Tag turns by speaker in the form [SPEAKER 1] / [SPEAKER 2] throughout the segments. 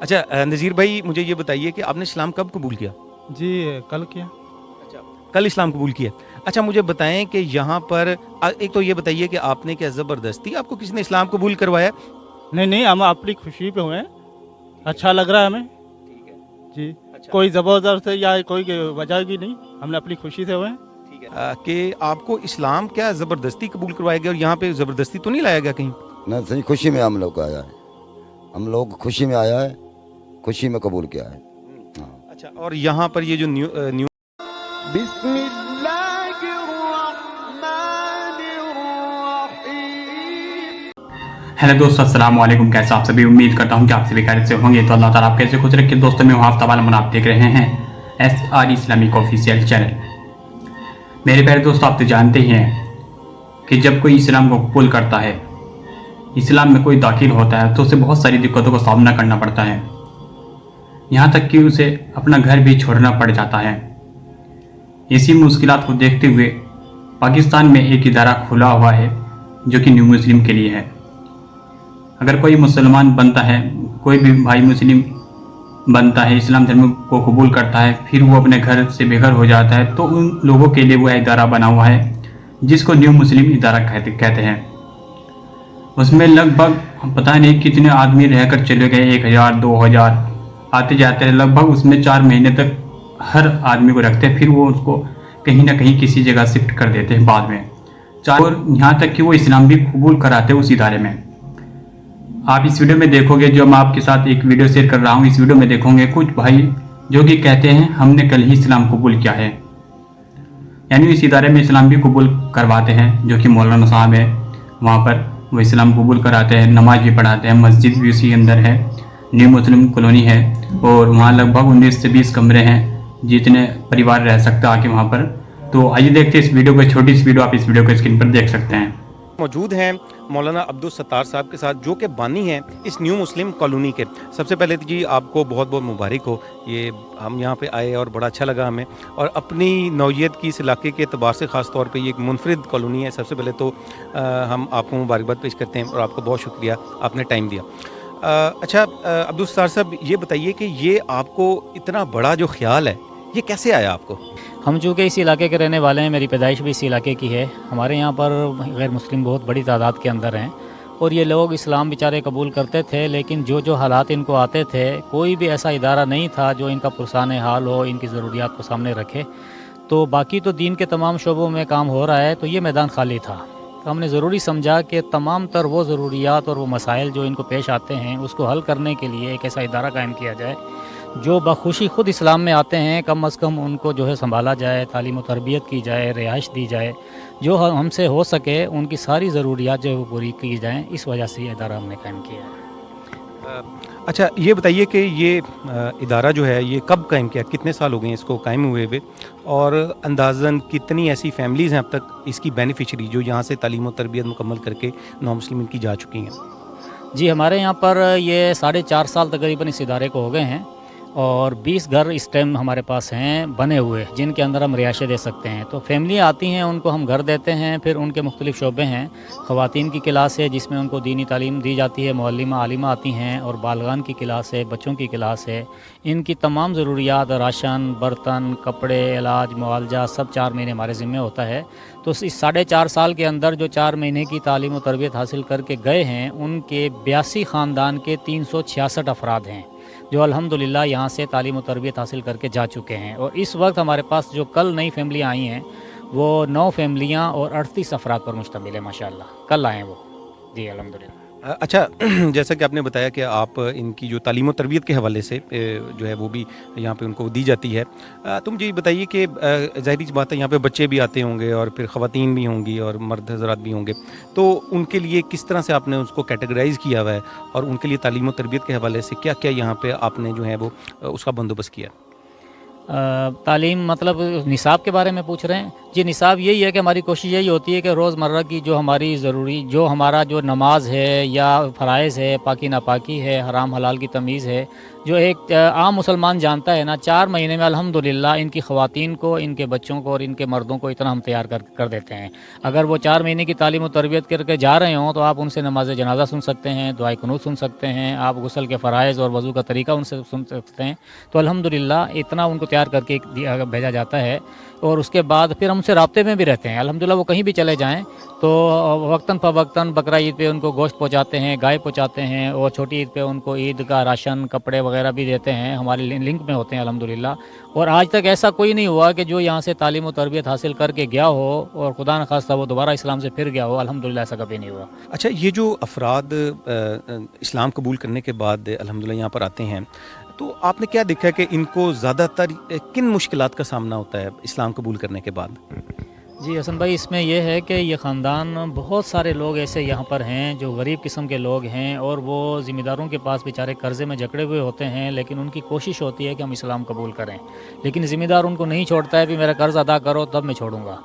[SPEAKER 1] اچھا نذیر بھائی مجھے یہ بتائیے کہ آپ نے اسلام کب قبول کیا؟
[SPEAKER 2] جی کل کیا.
[SPEAKER 1] اچھا کل اسلام قبول کیا. اچھا مجھے بتائیں کہ یہاں پر ایک تو یہ بتائیے کہ آپ نے کیا زبردستی آپ کو کسی نے اسلام قبول کروایا؟
[SPEAKER 2] نہیں ہم اپنی خوشی پہ ہوئے ہیں. اچھا لگ رہا ہے ہمیں.
[SPEAKER 1] ٹھیک ہے.
[SPEAKER 2] جی
[SPEAKER 1] اچھا
[SPEAKER 2] کوئی زبردست یا کوئی وجہ بھی نہیں, ہم نے اپنی خوشی سے ہوئے ہیں.
[SPEAKER 1] ٹھیک ہے کہ آپ کو اسلام کیا زبردستی قبول کروایا گیا اور یہاں پہ زبردستی تو نہیں لایا گیا کہیں؟
[SPEAKER 3] نہ صحیح خوشی میں ہم لوگ آیا ہے, ہم لوگ خوشی میں آیا ہے, خوشی میں قبول کیا ہے. ہاں
[SPEAKER 1] اچھا اور یہاں پر یہ جو نیو
[SPEAKER 4] بسم اللہ الرحمن الرحیم.
[SPEAKER 5] ہیلو دوستو السلام علیکم. کیسے آپ سبھی؟ امید کرتا ہوں کہ آپ سبھی خیریت سے ہوں گے. تو اللہ تعالیٰ آپ کیسے خوش رکھے. دوستوں میں ہوں آفتاب عالم اور آپ دیکھ رہے ہیں SR اسلامک آفیشیل چینل. میرے پیارے دوست آپ تو جانتے ہی ہیں کہ جب کوئی اسلام کو قبول کرتا ہے, اسلام میں کوئی داخل ہوتا ہے تو اسے بہت ساری دقتوں کا سامنا کرنا پڑتا ہے, یہاں تک کہ اسے اپنا گھر بھی چھوڑنا پڑ جاتا ہے. اسی مشکلات کو دیکھتے ہوئے پاکستان میں ایک ادارہ کھلا ہوا ہے جو کہ نیو مسلم کے لیے ہے. اگر کوئی مسلمان بنتا ہے, کوئی بھی بھائی مسلم بنتا ہے, اسلام دھرم کو قبول کرتا ہے, پھر وہ اپنے گھر سے بے گھر ہو جاتا ہے, تو ان لوگوں کے لیے وہ ادارہ بنا ہوا ہے جس کو نیو مسلم ادارہ کہتے ہیں. اس میں لگ بھگ پتہ نہیں کتنے آدمی رہ کر چلے گئے, 1000 2000 آتے جاتے ہیں. لگ بھگ اس میں 4 مہینے تک ہر آدمی کو رکھتے ہیں, پھر وہ اس کو کہیں نہ کہیں کسی جگہ شفٹ کر دیتے ہیں بعد میں, اور یہاں تک کہ وہ اسلام بھی قبول کراتے ہیں اس ادارے میں. آپ اس ویڈیو میں دیکھو گے, جو میں آپ کے ساتھ ایک ویڈیو شیئر کر رہا ہوں, اس ویڈیو میں دیکھو گے کچھ بھائی جو کہ کہتے ہیں ہم نے کل ہی اسلام قبول کیا ہے. یعنی اس ادارے میں اسلام بھی قبول کرواتے ہیں, جو کہ مولانا صاحب ہے وہاں پر, وہ اسلام قبول کراتے ہیں, نماز بھی پڑھاتے ہیں, مسجد بھی اسی اندر ہے, نیو مسلم کالونی ہے, اور وہاں لگ بھگ 19 سے 20 کمرے ہیں جتنے پریوار رہ سکتا آ کے وہاں پر. تو آئیے دیکھتے ہیں اس ویڈیو کو, چھوٹی سی ویڈیو آپ اس ویڈیو کو اسکرین پر دیکھ سکتے ہیں.
[SPEAKER 1] موجود ہیں مولانا عبدالستار صاحب کے ساتھ جو کہ بانی ہیں اس نیو مسلم کالونی کے. سب سے پہلے تو جی آپ کو بہت بہت مبارک ہو, یہ ہم یہاں پہ آئے اور بڑا اچھا لگا ہمیں, اور اپنی نوعیت کی اس علاقے کے اعتبار سے خاص طور پہ یہ ایک منفرد کالونی ہے. سب سے پہلے تو ہم آپ کو مبارکباد پیش کرتے ہیں اور آپ کو بہت شکریہ, آپ نے ٹائم دیا. اچھا عبدالستار صاحب یہ بتائیے کہ یہ آپ کو اتنا بڑا جو خیال ہے یہ کیسے آیا آپ کو؟
[SPEAKER 6] ہم چونکہ اسی علاقے کے رہنے والے ہیں, میری پیدائش بھی اسی علاقے کی ہے. ہمارے یہاں پر غیر مسلم بہت بڑی تعداد کے اندر ہیں, اور یہ لوگ اسلام بیچارے قبول کرتے تھے, لیکن جو حالات ان کو آتے تھے کوئی بھی ایسا ادارہ نہیں تھا جو ان کا پرسان حال ہو, ان کی ضروریات کو سامنے رکھے. تو باقی تو دین کے تمام شعبوں میں کام ہو رہا ہے, تو یہ میدان خالی تھا. تو ہم نے ضروری سمجھا کہ تمام تر وہ ضروریات اور وہ مسائل جو ان کو پیش آتے ہیں اس کو حل کرنے کے لیے ایک ایسا ادارہ قائم کیا جائے جو بخوشی خود اسلام میں آتے ہیں, کم از کم ان کو جو ہے سنبھالا جائے, تعلیم و تربیت کی جائے, رہائش دی جائے, جو ہم سے ہو سکے ان کی ساری ضروریات جو ہے وہ پوری کی جائیں. اس وجہ سے یہ ادارہ ہم نے قائم کیا ہے.
[SPEAKER 1] اچھا یہ بتائیے کہ یہ ادارہ جو ہے یہ کب قائم کیا, کتنے سال ہو گئے ہیں اس کو قائم ہوئے ہوئے, اور اندازاً کتنی ایسی فیملیز ہیں اب تک اس کی بینیفیشری جو یہاں سے تعلیم و تربیت مکمل کر کے نو مسلم کی جا چکی ہیں؟
[SPEAKER 6] جی ہمارے یہاں پر یہ 4.5 سال تقریباً اس ادارے کو ہو گئے ہیں, اور 20 گھر اس ٹائم ہمارے پاس ہیں بنے ہوئے جن کے اندر ہم رہائشیں دے سکتے ہیں. تو فیملیاں آتی ہیں, ان کو ہم گھر دیتے ہیں. پھر ان کے مختلف شعبے ہیں, خواتین کی کلاس ہے جس میں ان کو دینی تعلیم دی جاتی ہے, معلمہ عالمہ آتی ہیں, اور بالغان کی کلاس ہے, بچوں کی کلاس ہے. ان کی تمام ضروریات, راشن, برتن, کپڑے, علاج, معالجہ سب 4 مہینے ہمارے ذمہ ہوتا ہے. تو اس 4.5 سال کے اندر جو 4 مہینے کی تعلیم و تربیت حاصل کر کے گئے ہیں, ان کے 82 خاندان کے 366 افراد ہیں جو الحمدللہ یہاں سے تعلیم و تربیت حاصل کر کے جا چکے ہیں. اور اس وقت ہمارے پاس جو کل نئی فیملیاں آئی ہیں وہ 9 فیملیاں اور 38 افراد پر مشتمل ہے. ماشاءاللہ کل آئے ہیں وہ. جی الحمدللہ.
[SPEAKER 1] اچھا جیسا کہ آپ نے بتایا کہ آپ ان کی جو تعلیم و تربیت کے حوالے سے جو ہے وہ بھی یہاں پہ ان کو دی جاتی ہے, تو مجھے یہ بتائیے کہ ظاہری سی بات ہے یہاں پہ بچے بھی آتے ہوں گے اور پھر خواتین بھی ہوں گی اور مرد حضرات بھی ہوں گے, تو ان کے لیے کس طرح سے آپ نے اس کو کیٹیگرائز کیا ہوا ہے, اور ان کے لیے تعلیم و تربیت کے حوالے سے کیا کیا یہاں پہ آپ نے جو ہے وہ اس کا بندوبست کیا؟
[SPEAKER 6] تعلیم مطلب نصاب کے بارے میں پوچھ رہے ہیں؟ جی نصاب یہی ہے کہ ہماری کوشش یہی ہوتی ہے کہ روزمرہ کی جو ہماری ضروری جو ہمارا جو نماز ہے یا فرائض ہے، پاکی ناپاکی ہے، حرام حلال کی تمیز ہے، جو ایک عام مسلمان جانتا ہے نا، 4 مہینے میں الحمدللہ ان کی خواتین کو، ان کے بچوں کو اور ان کے مردوں کو اتنا ہم تیار کر دیتے ہیں۔ اگر وہ 4 مہینے کی تعلیم و تربیت کر کے جا رہے ہوں تو آپ ان سے نماز جنازہ سن سکتے ہیں، دعائے قنوت سن سکتے ہیں، آپ غسل کے فرائض اور وضو کا طریقہ ان سے سن سکتے ہیں۔ تو الحمدللہ اتنا ان کو تیار کر کے بھیجا جاتا ہے، اور اس کے بعد پھر ہم سے رابطے میں بھی رہتے ہیں۔ الحمدللہ وہ کہیں بھی چلے جائیں تو وقتاً فوقتاً بقرہ عید پہ ان کو گوشت پہنچاتے ہیں، گائے پہنچاتے ہیں، اور چھوٹی عید پہ ان کو عید کا راشن، کپڑے وغیرہ بھی دیتے ہیں، ہمارے لنک میں ہوتے ہیں الحمدللہ۔ اور آج تک ایسا کوئی نہیں ہوا کہ جو یہاں سے تعلیم و تربیت حاصل کر کے گیا ہو اور خدا نخواستہ وہ دوبارہ اسلام سے پھر گیا ہو، الحمدللہ ایسا کبھی نہیں ہوا۔
[SPEAKER 1] اچھا، یہ جو افراد اسلام قبول کرنے کے بعد الحمدللہ یہاں پر آتے ہیں، تو آپ نے کیا دیکھا کہ ان کو زیادہ تر کن مشکلات کا سامنا ہوتا ہے اسلام قبول کرنے کے بعد؟
[SPEAKER 6] جی حسن بھائی، اس میں یہ ہے کہ یہ خاندان بہت سارے لوگ ایسے یہاں پر ہیں جو غریب قسم کے لوگ ہیں، اور وہ ذمہ داروں کے پاس بیچارے قرضے میں جکڑے ہوئے ہوتے ہیں، لیکن ان کی کوشش ہوتی ہے کہ ہم اسلام قبول کریں، لیکن ذمہ دار ان کو نہیں چھوڑتا ہے بھی میرا قرض ادا کرو تب میں چھوڑوں گا۔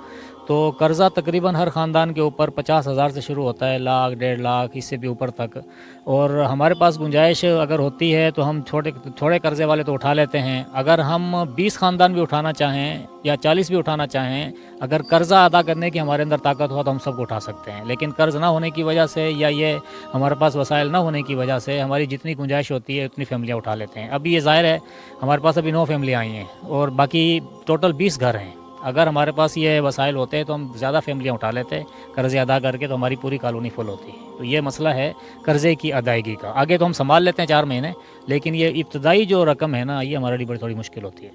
[SPEAKER 6] تو قرضہ تقریباً ہر خاندان کے اوپر 50,000 سے شروع ہوتا ہے، لاکھ، 1.5 لاکھ، اس سے بھی اوپر تک۔ اور ہمارے پاس گنجائش اگر ہوتی ہے تو ہم چھوٹے قرضے والے تو اٹھا لیتے ہیں۔ اگر ہم 20 خاندان بھی اٹھانا چاہیں یا 40 بھی اٹھانا چاہیں، اگر قرضہ ادا کرنے کی ہمارے اندر طاقت ہو تو ہم سب کو اٹھا سکتے ہیں، لیکن قرض نہ ہونے کی وجہ سے یا یہ ہمارے پاس وسائل نہ ہونے کی وجہ سے ہماری جتنی گنجائش ہوتی ہے اتنی فیملیاں اٹھا لیتے ہیں۔ ابھی یہ ظاہر ہے ہمارے پاس ابھی 9 فیملیاں آئی ہیں اور باقی ٹوٹل 20 گھر ہیں۔ اگر ہمارے پاس یہ وسائل ہوتے تو ہم زیادہ فیملیاں اٹھا لیتے قرضے ادا کر کے، تو ہماری پوری کالونی فل ہوتی ہے۔ تو یہ مسئلہ ہے قرضے کی ادائیگی کا۔ آگے تو ہم سنبھال لیتے ہیں 4 مہینے، لیکن یہ ابتدائی جو رقم ہے نا، یہ ہمارے لیے تھوڑی مشکل ہوتی ہے۔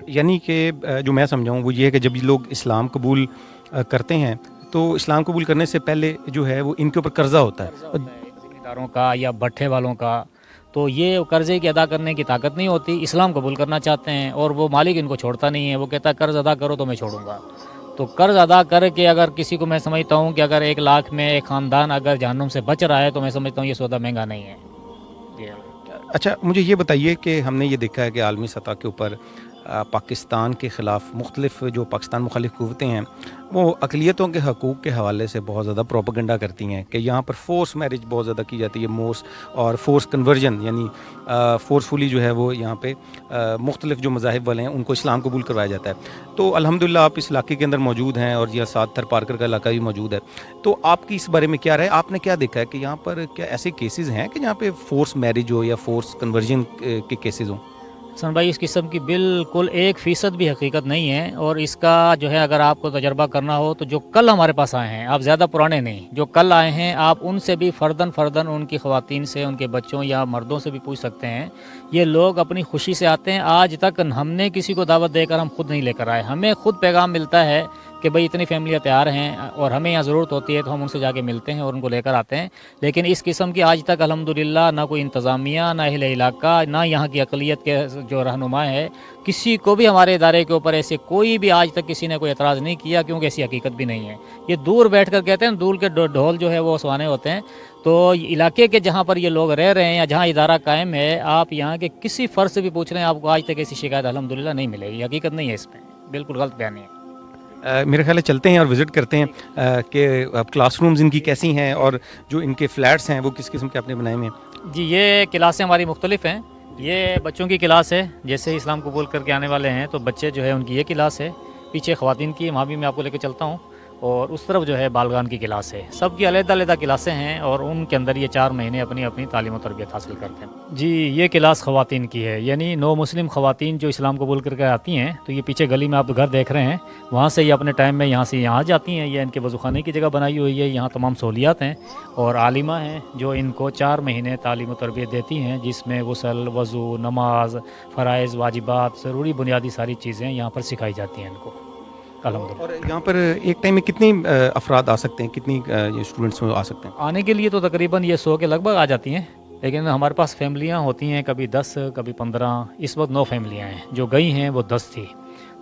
[SPEAKER 1] یعنی کہ جو میں سمجھاؤں وہ یہ ہے کہ جب یہ لوگ اسلام قبول کرتے ہیں تو اسلام قبول کرنے سے پہلے جو ہے وہ ان کے اوپر قرضہ ہوتا ہے۔
[SPEAKER 6] ذمہ داروں کا یا بٹھے والوں کا، تو یہ قرضے کی ادا کرنے کی طاقت نہیں ہوتی، اسلام قبول کرنا چاہتے ہیں اور وہ مالک ان کو چھوڑتا نہیں ہے، وہ کہتا ہے قرض ادا کرو تو میں چھوڑوں گا۔ تو قرض ادا کر کے اگر کسی کو، میں سمجھتا ہوں کہ اگر 1 لاکھ میں ایک خاندان اگر جہنم سے بچ رہا ہے تو میں سمجھتا ہوں یہ سودا مہنگا نہیں ہے۔
[SPEAKER 1] اچھا، مجھے یہ بتائیے کہ ہم نے یہ دیکھا ہے کہ عالمی سطح کے اوپر پاکستان کے خلاف مختلف جو پاکستان مخالف قوتیں ہیں وہ اقلیتوں کے حقوق کے حوالے سے بہت زیادہ پروپیگنڈا کرتی ہیں کہ یہاں پر فورس میرج بہت زیادہ کی جاتی ہے، اور فورس کنورژن، یعنی فورسفلی جو ہے وہ یہاں پہ مختلف جو مذاہب والے ہیں ان کو اسلام قبول کروایا جاتا ہے۔ تو الحمدللہ آپ اس علاقے کے اندر موجود ہیں اور یہ ساتھ تھر پارکر کا علاقہ بھی موجود ہے، تو آپ کی اس بارے میں کیا رائے؟ آپ نے کیا دیکھا ہے کہ یہاں پر کیا ایسے کیسز ہیں کہ جہاں پہ فورس میرج ہو یا فورس کنورژن کے کیسز ہوں؟
[SPEAKER 6] حسن بھائی، اس قسم کی بالکل 1% بھی حقیقت نہیں ہے، اور اس کا جو ہے اگر آپ کو تجربہ کرنا ہو تو جو کل ہمارے پاس آئے ہیں، آپ زیادہ پرانے نہیں، جو کل آئے ہیں آپ ان سے بھی فرداً ان کی خواتین سے، ان کے بچوں یا مردوں سے بھی پوچھ سکتے ہیں۔ یہ لوگ اپنی خوشی سے آتے ہیں، آج تک ہم نے کسی کو دعوت دے کر ہم خود نہیں لے کر آئے، ہمیں خود پیغام ملتا ہے کہ بھئی اتنی فیملیاں تیار ہیں اور ہمیں یہاں ضرورت ہوتی ہے تو ہم ان سے جا کے ملتے ہیں اور ان کو لے کر آتے ہیں۔ لیکن اس قسم کی آج تک الحمدللہ نہ کوئی انتظامیہ، نہ اہل علاقہ، نہ یہاں کی اقلیت کے جو رہنما ہے، کسی کو بھی ہمارے ادارے کے اوپر ایسے کوئی بھی آج تک کسی نے کوئی اعتراض نہیں کیا، کیونکہ ایسی حقیقت بھی نہیں ہے۔ یہ دور بیٹھ کر کہتے ہیں دور کے ڈھول جو ہے وہ سوانے ہوتے ہیں، تو علاقے کے جہاں پر یہ لوگ رہ رہے ہیں یا جہاں ادارہ قائم ہے، آپ یہاں کے کسی فرد سے بھی پوچھ رہے ہیں، آپ کو آج تک ایسی شکایت الحمدللہ نہیں ملے گی۔ حقیقت نہیں ہے اس میں، بالکل غلط بیان ہے۔
[SPEAKER 1] میرے خیال ہے چلتے ہیں اور وزٹ کرتے ہیں کہ کلاس رومز ان کی کیسی ہیں اور جو ان کے فلیٹس ہیں وہ کس قسم کے آپ نے بنائے ہوئے ہیں۔
[SPEAKER 6] جی، یہ کلاسیں ہماری مختلف ہیں۔ یہ بچوں کی کلاس ہے، جیسے اسلام قبول کر کے آنے والے ہیں تو بچے جو ہے ان کی یہ کلاس ہے، پیچھے خواتین کی، وہاں بھی میں آپ کو لے کے چلتا ہوں، اور اس طرف جو ہے بالغان کی کلاس ہے۔ سب کی علیحدہ کلاسیں ہیں اور ان کے اندر یہ 4 مہینے اپنی تعلیم و تربیت حاصل کرتے ہیں۔ جی، یہ کلاس خواتین کی ہے، یعنی 9 مسلم خواتین جو اسلام قبول کر کے آتی ہیں، تو یہ پیچھے گلی میں آپ گھر دیکھ رہے ہیں، وہاں سے یہ اپنے ٹائم میں یہاں سے یہاں جاتی ہیں۔ یہ ان کے وضو خانے کی جگہ بنائی ہوئی ہے، یہاں تمام سہولیات ہیں، اور عالمہ ہیں جو ان کو 4 مہینے تعلیم و تربیت دیتی ہیں، جس میں غسل، وضو، نماز، فرائض، واجبات، ضروری بنیادی ساری چیزیں یہاں پر سکھائی جاتی ہیں ان کو الحمدللہ۔
[SPEAKER 1] اور یہاں پر ایک ٹائم میں کتنی افراد آ سکتے ہیں، کتنی اسٹوڈنٹس آ سکتے ہیں؟
[SPEAKER 6] آنے کے لیے تو تقریباً یہ 100 کے لگ بھگ آ جاتی ہیں، لیکن ہمارے پاس فیملیاں ہوتی ہیں، کبھی 10، کبھی 15، اس وقت 9 فیملیاں ہیں، جو گئی ہیں وہ 10 تھی۔